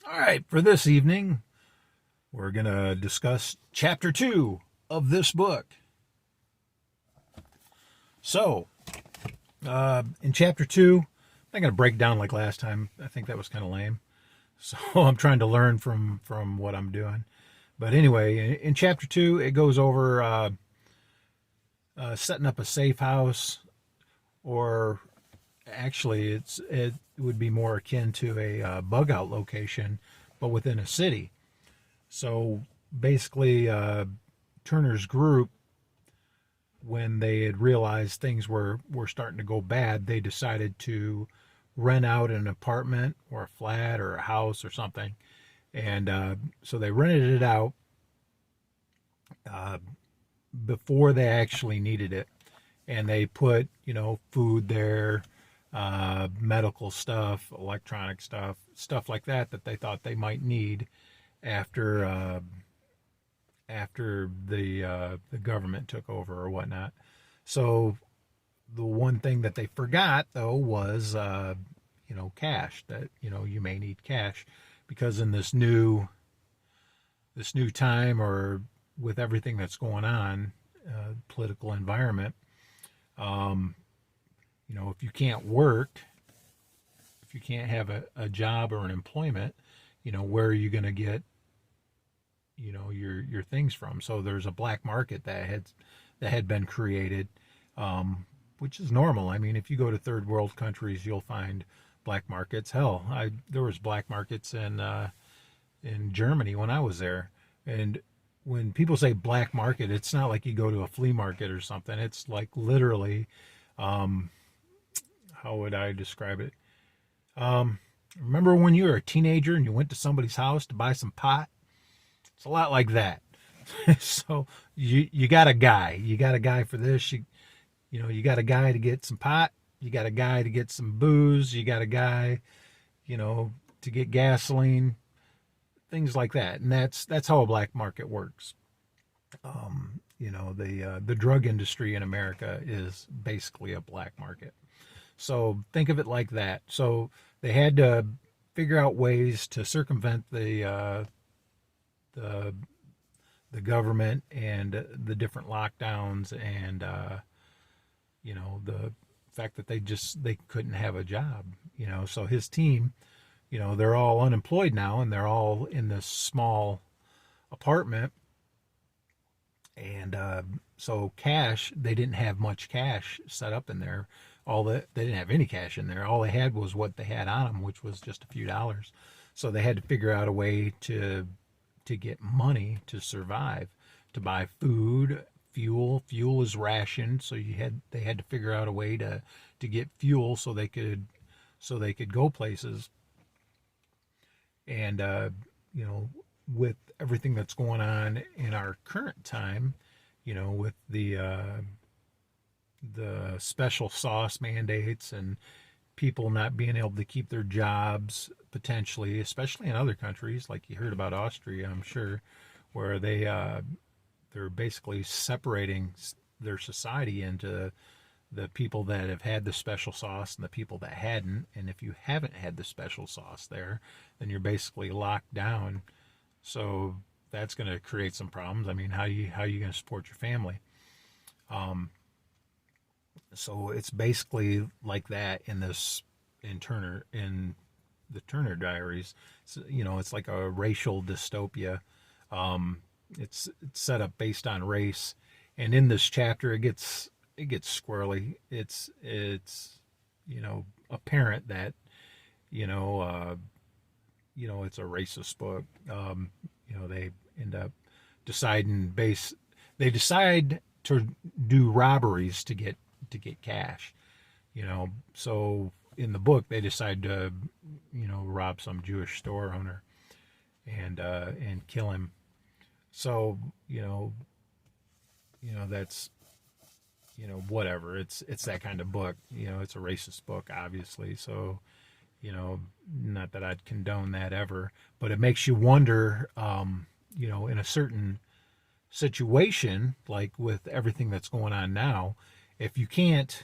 All right, for this evening, we're going to discuss chapter 2 of this book. So, in chapter 2, I'm not going to break down like last time. I think that was kind of lame. So, I'm trying to learn from what I'm doing. But anyway, in chapter 2, it goes over setting up a safe house, or actually, it would be more akin to a bug out location, but within a city. So basically, Turner's group, when they had realized things were starting to go bad, they decided to rent out an apartment or a flat or a house or something. And so they rented it out uh, before they actually needed it. And they put, food there, medical stuff, electronic stuff, stuff like that they thought they might need after the government took over or whatnot. So the one thing that they forgot though was cash. That you may need cash because in this new time, or with everything that's going on, political environment, um, if you can't work, if you can't have a job or an employment, where are you going to get your things from? So there's a black market that had been created, which is normal. I mean, if you go to third world countries, you'll find black markets. Hell, there was black markets in Germany when I was there. And when people say black market, it's not like you go to a flea market or something. It's like literally, um, how would I describe it? Remember when you were a teenager and you went to somebody's house to buy some pot? It's a lot like that. So you got a guy. You got a guy for this. You got a guy to get some pot. You got a guy to get some booze. You got a guy, to get gasoline, things like that. And that's how a black market works. The drug industry in America is basically a black market. So think of it like that. So they had to figure out ways to circumvent the the government and the different lockdowns, and the fact that they couldn't have a job. So his team, they're all unemployed now, and they're all in this small apartment. And so cash, they didn't have much cash set up in there. They didn't have any cash in there. All they had was what they had on them, which was just a few dollars. So they had to figure out a way to get money to survive, to buy food, fuel. Fuel is rationed, so they had to figure out a way to get fuel so they could go places. And with everything that's going on in our current time, with the special sauce mandates and people not being able to keep their jobs potentially, especially in other countries, like you heard about Austria, I'm sure, where they're basically separating their society into the people that have had the special sauce and the people that hadn't. And if you haven't had the special sauce there, then you're basically locked down. So that's going to create some problems. I mean, how are you going to support your family? So it's basically like that in the Turner Diaries. So, it's like a racial dystopia. It's set up based on race, and in this chapter, it gets squirrely. It's apparent that you know it's a racist book. They end up they decide to do robberies to get cash. So in the book they decide to rob some Jewish store owner and kill him. So that's whatever. It's that kind of book. It's a racist book, obviously. So not that I'd condone that ever, but it makes you wonder. In a certain situation, like with everything that's going on now, if you can't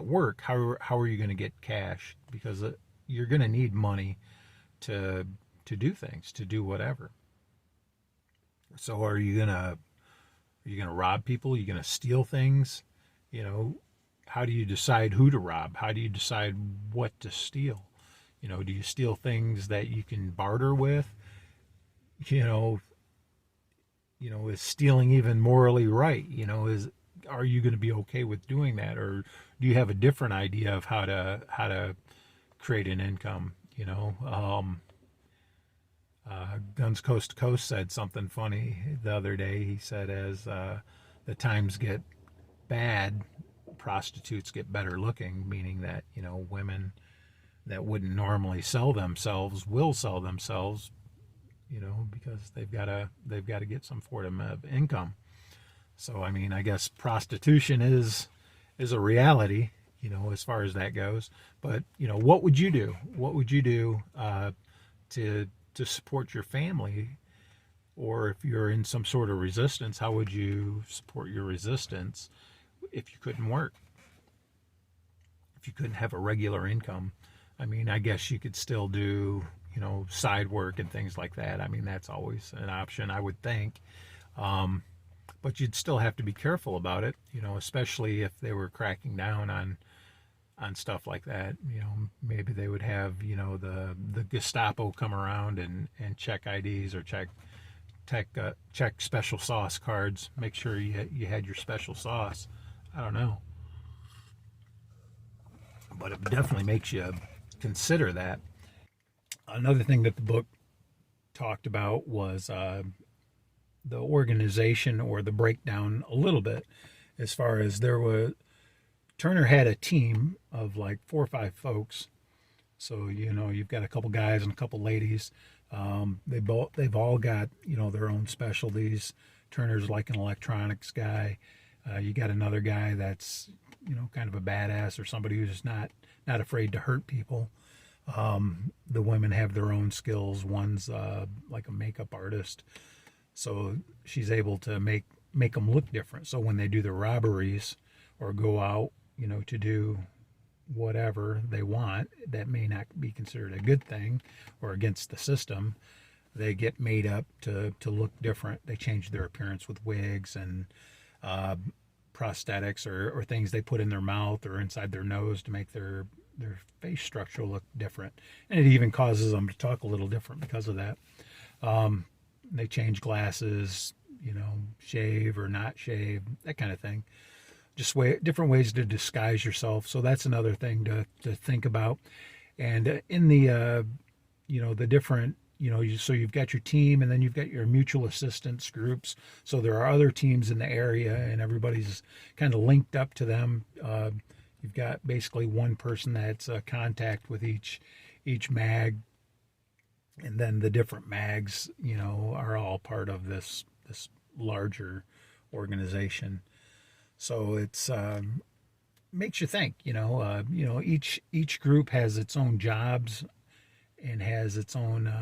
work, how are you going to get cash? Because you're going to need money to do things, to do whatever. So are you gonna rob people? Are you gonna steal things? You know, how do you decide who to rob? How do you decide what to steal? You know, do you steal things that you can barter with? You know, is stealing even morally right? Are you going to be okay with doing that, or do you have a different idea of how to create an income? Guns Coast to Coast said something funny the other day. He said, as the times get bad, prostitutes get better looking, meaning that women that wouldn't normally sell themselves will sell themselves, because they've got to get some form of income. So I mean, I guess prostitution is a reality, as far as that goes. But what would you do? What would you do to support your family? Or if you're in some sort of resistance, how would you support your resistance if you couldn't work? If you couldn't have a regular income? I mean, I guess you could still do, side work and things like that. I mean, that's always an option, I would think. But you'd still have to be careful about it, especially if they were cracking down on stuff like that. Maybe they would have, the Gestapo come around and check IDs, or check special sauce cards, make sure you had your special sauce. I don't know. But it definitely makes you consider that. Another thing that the book talked about was the organization, or the breakdown a little bit, as far as Turner had a team of like 4 or 5 folks. So, you've got a couple guys and a couple ladies. They've all got, their own specialties. Turner's like an electronics guy. You got another guy that's, kind of a badass, or somebody who's not afraid to hurt people. The women have their own skills. One's like a makeup artist, so she's able to make them look different. So when they do the robberies or go out, to do whatever they want that may not be considered a good thing or against the system, they get made up to look different. They change their appearance with wigs and prosthetics or things they put in their mouth or inside their nose to make their face structure look different. And it even causes them to talk a little different because of that. They change glasses, shave or not shave, that kind of thing. Just different ways to disguise yourself. So that's another thing to think about. And in the, the different, so you've got your team, and then you've got your mutual assistance groups. So there are other teams in the area, and everybody's kind of linked up to them. You've got basically one person that's contact with each mag, and then the different mags, are all part of this larger organization. So it's makes you think. Each group has its own jobs and has its own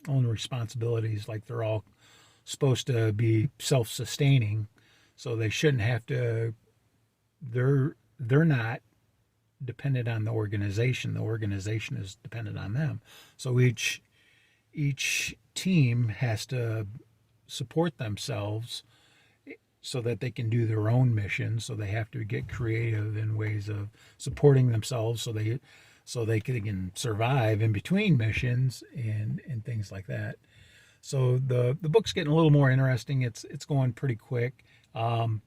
responsibilities. Like they're all supposed to be self-sustaining, so they shouldn't have to. They're not dependent on the organization. The organization is dependent on them. So each team has to support themselves so that they can do their own mission. So they have to get creative in ways of supporting themselves so they can survive in between missions and things like that. So the book's getting a little more interesting. It's going pretty quick. You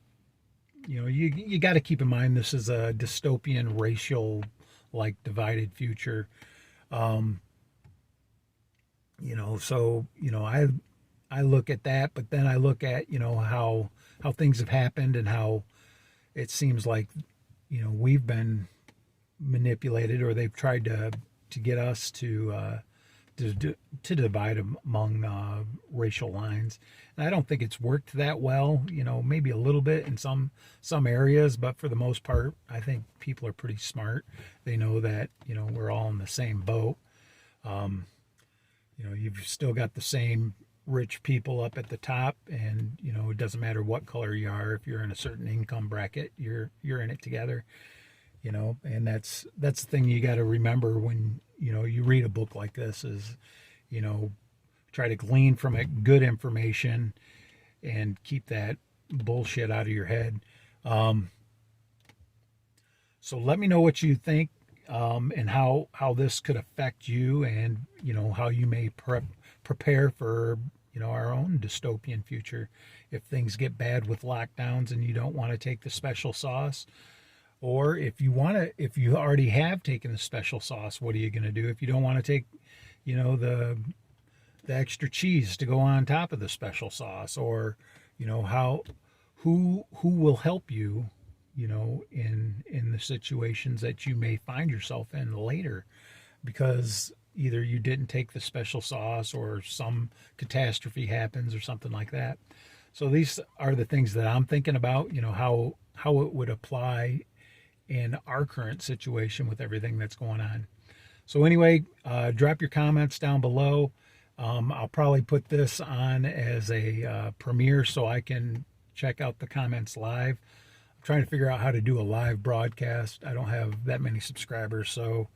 got to keep in mind this is a dystopian, racial, like divided future. So I look at that, but then I look at how things have happened and how it seems like we've been manipulated, or they've tried to get us to divide among racial lines. And I don't think it's worked that well. Maybe a little bit in some areas, but for the most part, I think people are pretty smart. They know that we're all in the same boat. You've still got the same rich people up at the top, and it doesn't matter what color you are. If you're in a certain income bracket, you're in it together. And that's the thing you got to remember when you read a book like this is, you know, try to glean from it good information and keep that bullshit out of your head. Um, so let me know what you think, and how this could affect you, and how you may prepare for our own dystopian future if things get bad with lockdowns and you don't want to take the special sauce. Or if you already have taken the special sauce, what are you going to do if you don't want to take, the extra cheese to go on top of the special sauce? Or, how who will help you, in the situations that you may find yourself in later, because either you didn't take the special sauce or some catastrophe happens or something like that. So these are the things that I'm thinking about, how it would apply in our current situation with everything that's going on. So anyway, drop your comments down below. I'll probably put this on as a premiere so I can check out the comments live. I'm trying to figure out how to do a live broadcast. I don't have that many subscribers, so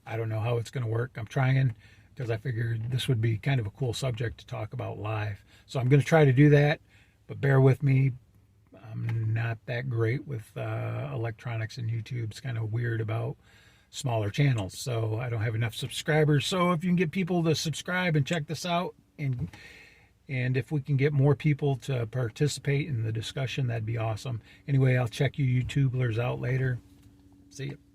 I don't know how it's going to work. I'm trying, because I figured this would be kind of a cool subject to talk about live. So I'm going to try to do that, but bear with me. I'm not that great with electronics, and YouTube's kind of weird about smaller channels, so I don't have enough subscribers. So if you can get people to subscribe and check this out, and if we can get more people to participate in the discussion, that'd be awesome. Anyway, I'll check you YouTubers out later. See you.